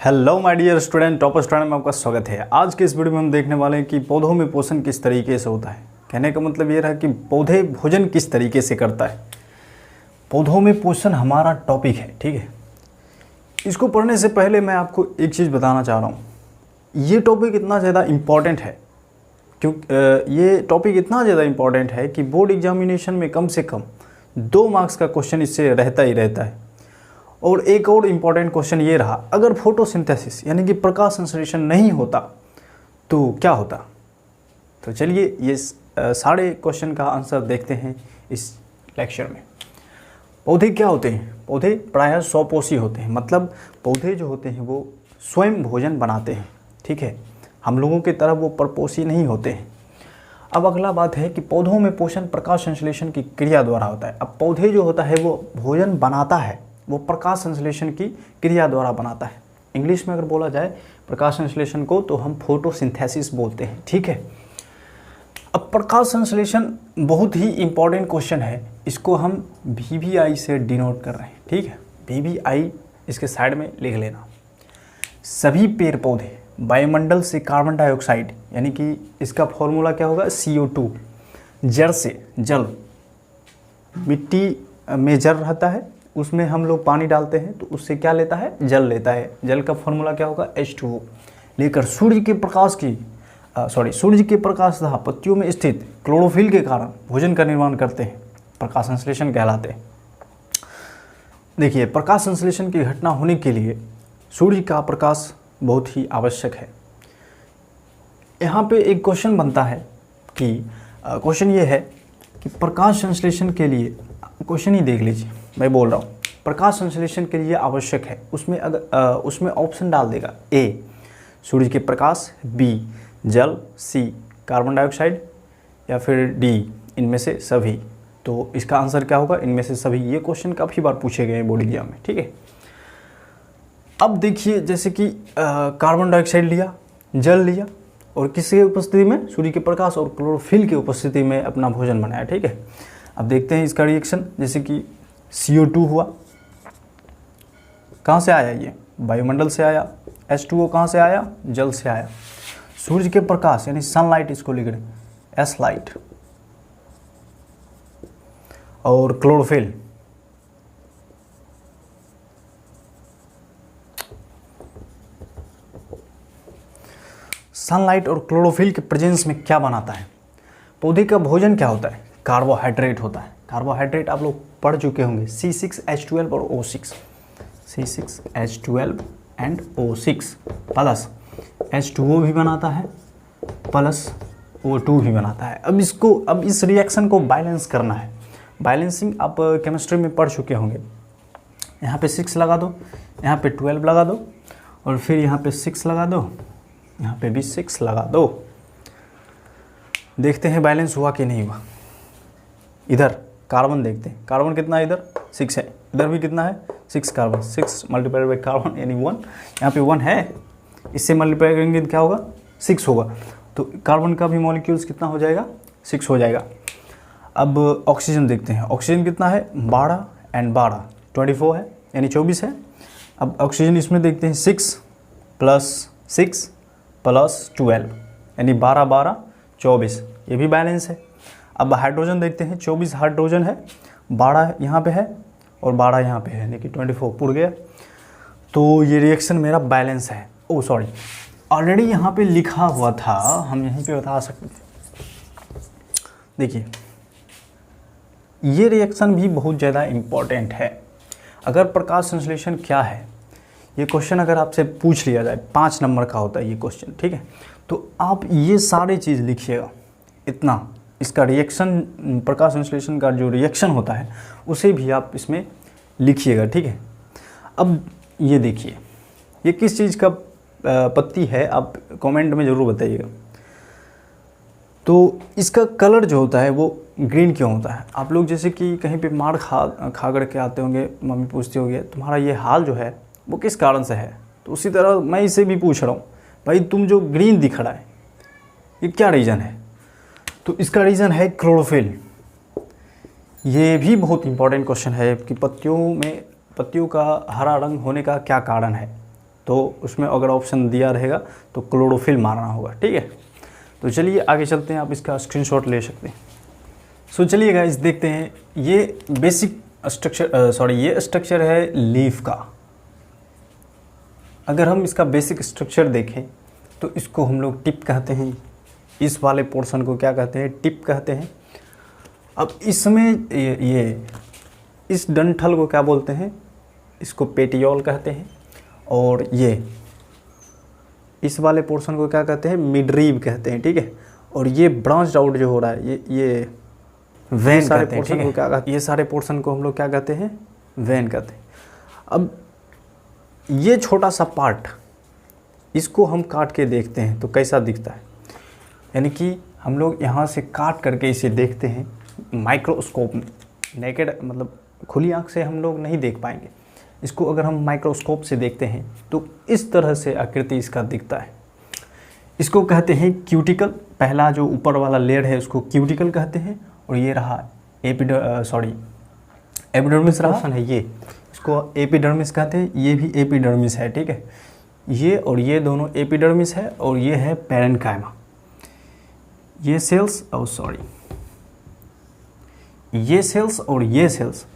Hello my dear student, topper student में आपका स्वागत है। आज के इस वीडियो में हम देखने वाले हैं कि पौधों में पोषण किस तरीके से होता है। कहने का मतलब ये रहा कि पौधे भोजन किस तरीके से करता है। पौधों में पोषण हमारा टॉपिक है, ठीक है। इसको पढ़ने से पहले मैं आपको एक चीज़ बताना चाह रहा हूँ। ये टॉपिक इतना ज़्यादा इम्पॉर्टेंट है ये टॉपिक इतना ज़्यादा इम्पॉर्टेंट है कि बोर्ड एग्जामिनेशन में कम से कम 2 मार्क्स का क्वेश्चन इससे रहता ही रहता है। और एक और इम्पॉर्टेंट क्वेश्चन ये रहा, अगर फोटोसिंथेसिस यानी कि प्रकाश संश्लेषण नहीं होता तो क्या होता। तो चलिए ये सारे क्वेश्चन का आंसर देखते हैं इस लेक्चर में। पौधे क्या होते हैं? पौधे प्रायः स्वपोषी होते हैं, मतलब पौधे जो होते हैं वो स्वयं भोजन बनाते हैं, ठीक है। हम लोगों की तरह वो परपोषी नहीं होते हैं। अब अगला बात है कि पौधों में पोषण प्रकाश संश्लेषण की क्रिया द्वारा होता है। अब पौधे जो होता है वो भोजन बनाता है, वो प्रकाश संश्लेषण की क्रिया द्वारा बनाता है। इंग्लिश में अगर बोला जाए प्रकाश संश्लेषण को तो हम फोटोसिंथेसिस बोलते हैं, ठीक है। अब प्रकाश संश्लेषण बहुत ही इंपॉर्टेंट क्वेश्चन है। इसको हम VVI से डिनोट कर रहे हैं, ठीक है। VVI इसके साइड में लिख लेना। सभी पेड़ पौधे वायुमंडल से कार्बन डाइऑक्साइड यानी कि इसका फॉर्मूला क्या होगा, CO2, जड़ से जल, मिट्टी में जल रहता है, उसमें हम लोग पानी डालते हैं तो उससे क्या लेता है, जल लेता है। जल का फॉर्मूला क्या होगा, H2O, लेकर सूर्य के प्रकाश तथा पत्तियों में स्थित क्लोरोफिल के कारण भोजन का निर्माण करते हैं, प्रकाश संश्लेषण कहलाते हैं। देखिए, प्रकाश संश्लेषण की घटना होने के लिए सूर्य का प्रकाश बहुत ही आवश्यक है। यहाँ पे एक क्वेश्चन बनता है कि क्वेश्चन ये है कि प्रकाश संश्लेषण के लिए, क्वेश्चन ही देख लीजिए, मैं बोल रहा हूँ प्रकाश संश्लेषण के लिए आवश्यक है। उसमें ऑप्शन डाल देगा, A सूर्य के प्रकाश, B जल, C कार्बन डाइऑक्साइड, या फिर D इनमें से सभी। तो इसका आंसर क्या होगा, इनमें से सभी। ये क्वेश्चन काफ़ी बार पूछे गए हैं बोर्ड एग्जाम में, ठीक है। अब देखिए, जैसे कि कार्बन डाइऑक्साइड लिया, जल लिया और किसकी उपस्थिति में, सूर्य के प्रकाश और क्लोरोफिल की उपस्थिति में अपना भोजन बनाया, ठीक है। अब देखते हैं इसका रिएक्शन। जैसे कि CO2 हुआ, कहाँ से आया, ये वायुमंडल से आया। H2O कहाँ से आया, जल से आया। सूर्य के प्रकाश यानी सनलाइट, इसको लिख रहे हैं S लाइट, और क्लोरोफिल, सनलाइट और क्लोरोफिल के प्रेजेंस में क्या बनाता है। पौधे का भोजन क्या होता है, कार्बोहाइड्रेट होता है। कार्बोहाइड्रेट आप लोग पढ़ चुके होंगे, C6H12 और O6, C6H12 and O6 plus H2O भी बनाता है, प्लस O2 भी बनाता है। अब इस रिएक्शन को बैलेंस करना है। बैलेंसिंग आप केमिस्ट्री में पढ़ चुके होंगे। यहाँ पे 6 लगा दो, यहाँ पे 12 लगा दो, और फिर यहाँ पे 6 लगा दो, यहाँ पे भी 6 लगा दो। देखते हैं बैलेंस हुआ कि नहीं हुआ। इधर कार्बन देखते हैं, कार्बन कितना है, इधर 6 है, इधर भी कितना है, 6 कार्बन, 6 मल्टीप्लाइड बाई कार्बन यानी 1, यहाँ पे 1 है, इससे मल्टीप्लाई करेंगे तो क्या होगा, 6 होगा। तो कार्बन का भी मॉलिक्यूल्स कितना हो जाएगा, 6 हो जाएगा। अब ऑक्सीजन देखते हैं, ऑक्सीजन कितना है, 12 एंड 12 24 है, यानी 24 है। अब ऑक्सीजन इसमें देखते हैं, 6 प्लस 6 प्लस 12 यानी 12 12 24, ये भी बैलेंस है। अब हाइड्रोजन देखते हैं, 24 हाइड्रोजन है, 12 यहाँ पे है और 12 यहाँ पे है, यानी कि 24 पुर गया। तो ये रिएक्शन मेरा बैलेंस है। ओ सॉरी, ऑलरेडी यहाँ पे लिखा हुआ था, हम यहीं पे बता सकते थे। देखिए, ये रिएक्शन भी बहुत ज़्यादा इम्पॉर्टेंट है। अगर प्रकाश संश्लेषण क्या है, ये क्वेश्चन अगर आपसे पूछ लिया जाए, 5 नंबर का होता है ये क्वेश्चन, ठीक है। तो आप ये सारी चीज़ लिखिएगा, इतना इसका रिएक्शन, प्रकाश संश्लेषण का जो रिएक्शन होता है उसे भी आप इसमें लिखिएगा, ठीक है। अब ये देखिए, ये किस चीज़ का पत्ती है, आप कमेंट में ज़रूर बताइएगा। तो इसका कलर जो होता है वो ग्रीन क्यों होता है। आप लोग जैसे कि कहीं पे मार खा करके आते होंगे, मम्मी पूछती होगी तुम्हारा ये हाल जो है वो किस कारण से है। तो उसी तरह मैं इसे भी पूछ रहा हूँ, भाई तुम जो ग्रीन दिख रहा है ये क्या रीज़न है। तो इसका रीज़न है क्लोरोफिल। ये भी बहुत इंपॉर्टेंट क्वेश्चन है कि पत्तियों का हरा रंग होने का क्या कारण है। तो उसमें अगर ऑप्शन दिया रहेगा तो क्लोरोफिल मारना होगा, ठीक है। तो चलिए आगे चलते हैं, आप इसका स्क्रीनशॉट ले सकते हैं। सो चलिए गाइस देखते हैं, ये बेसिक स्ट्रक्चर ये स्ट्रक्चर है लीफ का। अगर हम इसका बेसिक स्ट्रक्चर देखें तो इसको हम लोग टिप कहते हैं, इस वाले पोर्शन को क्या कहते हैं, टिप कहते हैं। अब इसमें ये इस डंठल को क्या बोलते हैं, इसको पेटियोल कहते हैं। और ये इस वाले पोर्शन को क्या कहते हैं, मिडरीव कहते हैं, ठीक है। और ये ब्रांच आउट जो हो रहा है ये वेन कहते हैं, ठीक है। क्या कहते हैं, ये सारे पोर्शन को हम लोग क्या कहते हैं, वेन कहते हैं। अब ये छोटा सा पार्ट, इसको हम काट के देखते हैं तो कैसा दिखता है, यानी कि हम लोग यहाँ से काट करके इसे देखते हैं माइक्रोस्कोप में। नेकेड मतलब खुली आंख से हम लोग नहीं देख पाएंगे इसको, अगर हम माइक्रोस्कोप से देखते हैं तो इस तरह से आकृति इसका दिखता है। इसको कहते हैं क्यूटिकल, पहला जो ऊपर वाला लेयर है उसको क्यूटिकल कहते हैं। और ये रहा एपिडर्मिस रहा है, ये इसको एपिडर्मिस कहते हैं, ये भी एपिडर्मिस है, ठीक है। ये और ये दोनों एपिडर्मिस है, और ये है पैरेन्काइमा। ये सेल्स ये सेल्स और ये सेल्स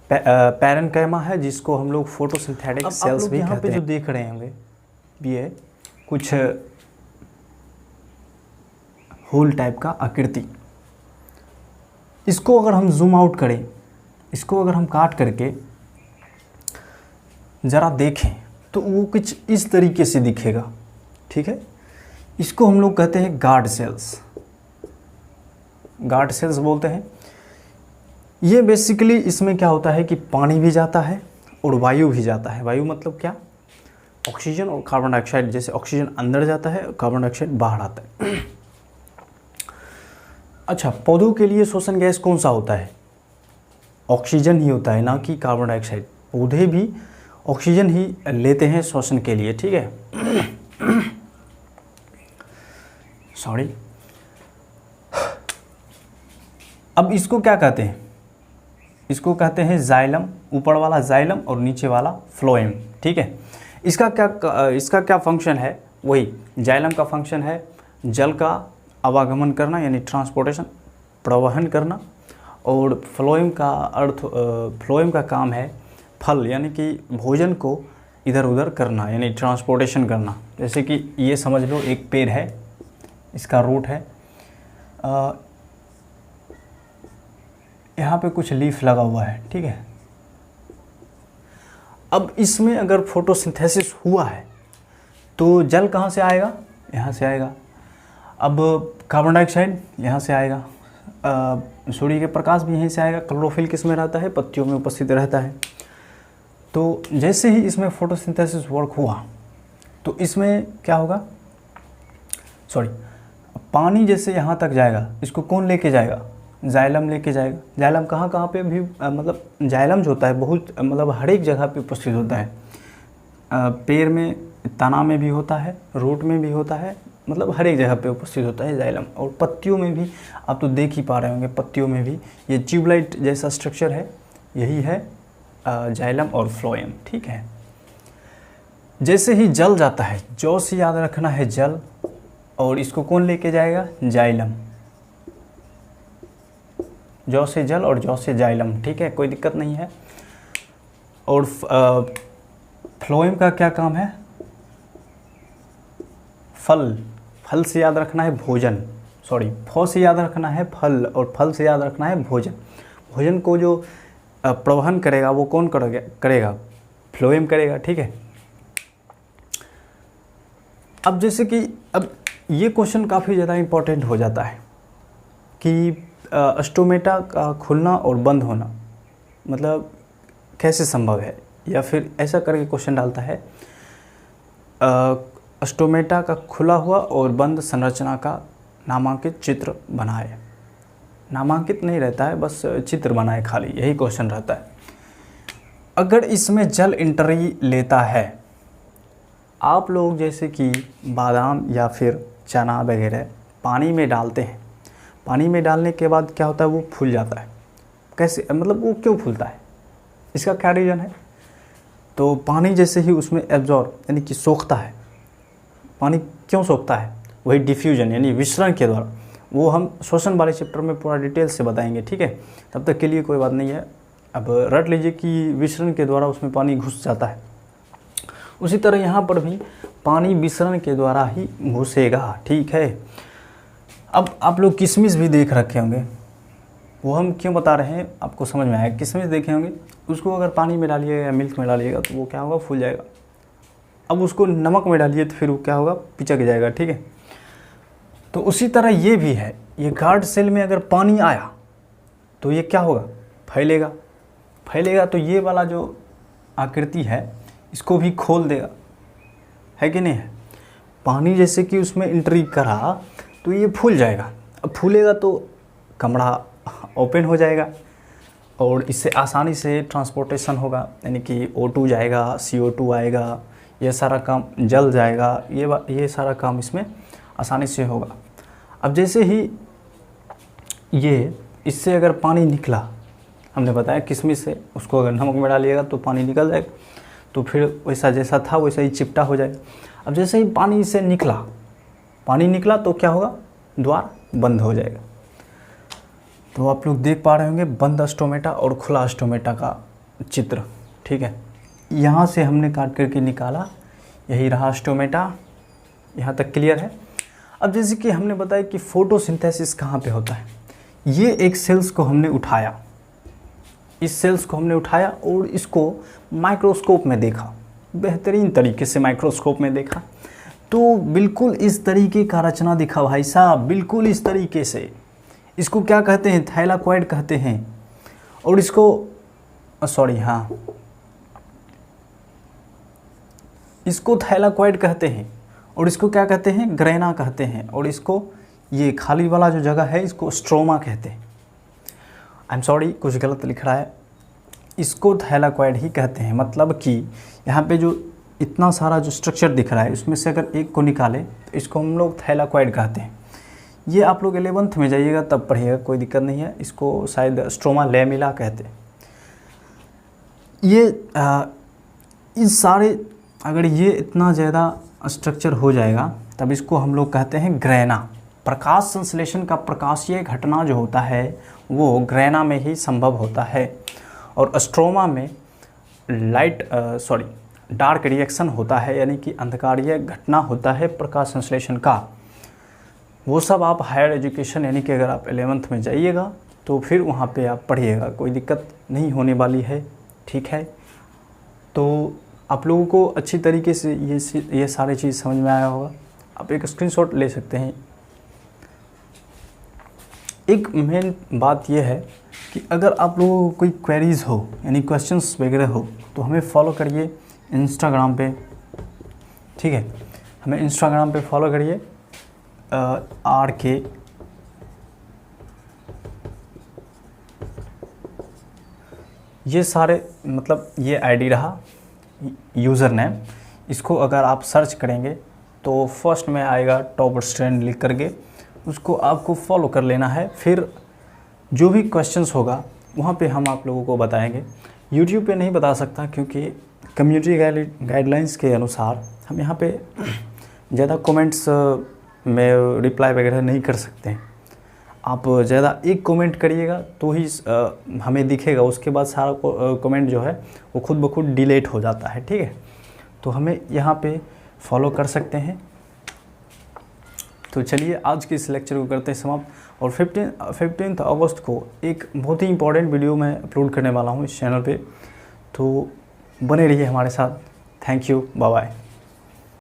पैरेन्काइमा है, जिसको हम लोग फोटोसिंथेटिक सेल्स भी कहते हैं। जो देख रहे होंगे ये कुछ होल टाइप का आकृति, इसको अगर हम जूम आउट करें, इसको अगर हम काट करके ज़रा देखें तो वो कुछ इस तरीके से दिखेगा, ठीक है। इसको हम लोग कहते हैं गार्ड सेल्स बोलते हैं। ये बेसिकली इसमें क्या होता है कि पानी भी जाता है और वायु भी जाता है। वायु मतलब क्या, ऑक्सीजन और कार्बन डाइऑक्साइड। जैसे ऑक्सीजन अंदर जाता है और कार्बन डाइऑक्साइड बाहर आता है। अच्छा, पौधों के लिए श्वसन गैस कौन सा होता है, ऑक्सीजन ही होता है, ना कि कार्बन डाइऑक्साइड। पौधे भी ऑक्सीजन ही लेते हैं श्वसन के लिए, ठीक है। सॉरी। अब इसको क्या कहते हैं, इसको कहते हैं जाइलम, ऊपर वाला जाइलम और नीचे वाला फ्लोएम, ठीक है। इसका क्या फंक्शन है, वही जाइलम का फंक्शन है जल का आवागमन करना, यानी ट्रांसपोर्टेशन, प्रवहन करना। और फ्लोएम का काम है फल, यानी कि भोजन को इधर उधर करना, यानी ट्रांसपोर्टेशन करना। जैसे कि ये समझ लो एक पेड़ है, इसका रूट है, यहाँ पे कुछ लीफ लगा हुआ है, ठीक है। अब इसमें अगर फोटोसिंथेसिस हुआ है तो जल कहाँ से आएगा, यहाँ से आएगा। अब कार्बन डाइऑक्साइड यहाँ से आएगा, सूर्य के प्रकाश भी यहीं से आएगा। क्लोरोफिल किस में रहता है, पत्तियों में उपस्थित रहता है। तो जैसे ही इसमें फोटोसिंथेसिस वर्क हुआ तो इसमें क्या होगा, पानी जैसे यहाँ तक जाएगा, इसको कौन लेके जाएगा, जाइलम लेके जाएगा। जाइलम कहाँ पे भी मतलब जाइलम जो होता है बहुत मतलब हर एक जगह पे उपस्थित होता है। पेड़ में, तना में भी होता है, रूट में भी होता है, मतलब हर एक जगह पे उपस्थित होता है जाइलम। और पत्तियों में भी आप तो देख ही पा रहे होंगे, पत्तियों में भी ये ट्यूबलाइट जैसा स्ट्रक्चर है, यही है जाइलम और फ्लोएम, ठीक है। जैसे ही जल जाता है, जौ से याद रखना है जल, और इसको कौन लेके जाएगा, जाइलम। जौ से जल और जौ से जाइलम, ठीक है, कोई दिक्कत नहीं है। और फ्लोएम का क्या काम है, फल से याद रखना है भोजन, फ से याद रखना है फल, और फल से याद रखना है भोजन। भोजन को जो प्रवहन करेगा वो कौन करेगा, फ्लोएम करेगा, ठीक है। अब जैसे कि अब ये क्वेश्चन काफ़ी ज़्यादा इम्पोर्टेंट हो जाता है कि स्टोमेटा का खुलना और बंद होना मतलब कैसे संभव है, या फिर ऐसा करके क्वेश्चन डालता है स्टोमेटा का खुला हुआ और बंद संरचना का नामांकित चित्र बनाए। नामांकित नहीं रहता है, बस चित्र बनाए खाली, यही क्वेश्चन रहता है। अगर इसमें जल एंट्री लेता है, आप लोग जैसे कि बादाम या फिर चना वगैरह पानी में डालते हैं, पानी में डालने के बाद क्या होता है, वो फूल जाता है। कैसे, मतलब वो क्यों फूलता है, इसका क्या रीज़न है, तो पानी जैसे ही उसमें एब्जॉर्ब यानी कि सोखता है, पानी क्यों सोखता है, वही डिफ्यूजन यानी विसरण के द्वारा, वो हम श्वसन वाले चैप्टर में पूरा डिटेल से बताएंगे, ठीक है। तब तक के लिए कोई बात नहीं है, अब रट लीजिए कि विसरण के द्वारा उसमें पानी घुस जाता है। उसी तरह यहाँ पर भी पानी विसरण के द्वारा ही घुसेगा, ठीक है। अब आप लोग किशमिश भी देख रखे होंगे, वो हम क्यों बता रहे हैं आपको समझ में आएगा। किशमिश देखे होंगे, उसको अगर पानी में डालिएगा या मिल्क में डालिएगा तो वो क्या होगा, फूल जाएगा। अब उसको नमक में डालिए तो फिर वो क्या होगा, पिचक जाएगा, ठीक है। तो उसी तरह ये भी है, ये गार्ड सेल में अगर पानी आया तो ये क्या होगा, फैलेगा। फैलेगा तो ये वाला जो आकृति है इसको भी खोल देगा, है कि नहीं है। पानी जैसे कि उसमें एंट्री करा तो ये फूल जाएगा। अब फूलेगा तो कमरा ओपन हो जाएगा और इससे आसानी से ट्रांसपोर्टेशन होगा, यानी कि O2 जाएगा, CO2 आएगा, ये सारा काम जल जाएगा, ये सारा काम इसमें आसानी से होगा। अब जैसे ही ये इससे अगर पानी निकला, हमने बताया किशमिश से, उसको अगर नमक में डालिएगा तो पानी निकल जाएगा, तो फिर वैसा जैसा था वैसा ही चिपटा हो जाएगा। अब जैसे ही पानी इससे निकला, पानी निकला तो क्या होगा, द्वार बंद हो जाएगा। तो आप लोग देख पा रहे होंगे बंद स्टोमेटा और खुला स्टोमेटा का चित्र, ठीक है। यहाँ से हमने काट करके निकाला, यही रहा स्टोमेटा, यहाँ तक क्लियर है। अब जैसे कि हमने बताया कि फोटोसिंथेसिस कहाँ पे होता है, ये एक सेल्स को हमने उठाया, इस सेल्स को हमने उठाया और इसको माइक्रोस्कोप में देखा, बेहतरीन तरीके से माइक्रोस्कोप में देखा तो बिल्कुल इस तरीके का रचना दिखा भाई साहब, बिल्कुल इस तरीके से। इसको क्या कहते हैं, थाइलाकॉइड कहते हैं। और इसको इसको थाइलाकॉइड कहते हैं और इसको क्या कहते हैं, ग्रेना कहते हैं। और इसको ये खाली वाला जो जगह है इसको स्ट्रोमा कहते हैं। आई एम सॉरी, कुछ गलत लिख रहा है, इसको थाइलाकॉइड ही कहते हैं। मतलब कि यहाँ पे जो इतना सारा जो स्ट्रक्चर दिख रहा है उसमें से अगर एक को निकालें तो इसको हम लोग थाइलाकॉइड कहते हैं। ये आप लोग 11th में जाइएगा तब पढ़िएगा, कोई दिक्कत नहीं है। इसको शायद स्ट्रोमा लैमेला कहते हैं। ये इस सारे अगर ये इतना ज़्यादा स्ट्रक्चर हो जाएगा तब इसको हम लोग कहते हैं ग्रेना। प्रकाश संश्लेषण का प्रकाशीय घटना जो होता है वो ग्रेना में ही संभव होता है और स्ट्रोमा में डार्क रिएक्शन होता है, यानी कि अंधकारीय घटना होता है प्रकाश संश्लेषण का। वो सब आप हायर एजुकेशन यानी कि अगर आप 11th में जाइएगा तो फिर वहाँ पे आप पढ़िएगा, कोई दिक्कत नहीं होने वाली है, ठीक है। तो आप लोगों को अच्छी तरीके से ये सारी चीज़ समझ में आया होगा। आप एक स्क्रीनशॉट ले सकते हैं। एक मेन बात यह है कि अगर आप लोगों को कोई क्वेरीज़ हो यानी क्वेश्चंस वगैरह हो तो हमें फॉलो करिए इंस्टाग्राम पे, ठीक है। हमें इंस्टाग्राम पे फॉलो करिए RK ये सारे मतलब ये आईडी रहा यूज़र नेम। इसको अगर आप सर्च करेंगे तो फर्स्ट में आएगा टॉप स्टूडेंट लिख करके, उसको आपको फॉलो कर लेना है। फिर जो भी क्वेश्चंस होगा वहाँ पे हम आप लोगों को बताएंगे। यूट्यूब पे नहीं बता सकता क्योंकि कम्युनिटी गाइडलाइंस के अनुसार हम यहाँ पे ज़्यादा कमेंट्स में रिप्लाई वगैरह नहीं कर सकते हैं। आप ज़्यादा एक कमेंट करिएगा तो ही हमें दिखेगा, उसके बाद सारा कमेंट जो है वो खुद ब खुद डिलीट हो जाता है, ठीक है। तो हमें यहाँ पे फॉलो कर सकते हैं। तो चलिए आज के इस लेक्चर को करते हैं समाप्त और 15 अगस्त को एक बहुत ही इंपॉर्टेंट वीडियो मैं अपलोड करने वाला हूँ इस चैनल पे, तो बने रहिए हमारे साथ। Thank you, bye bye.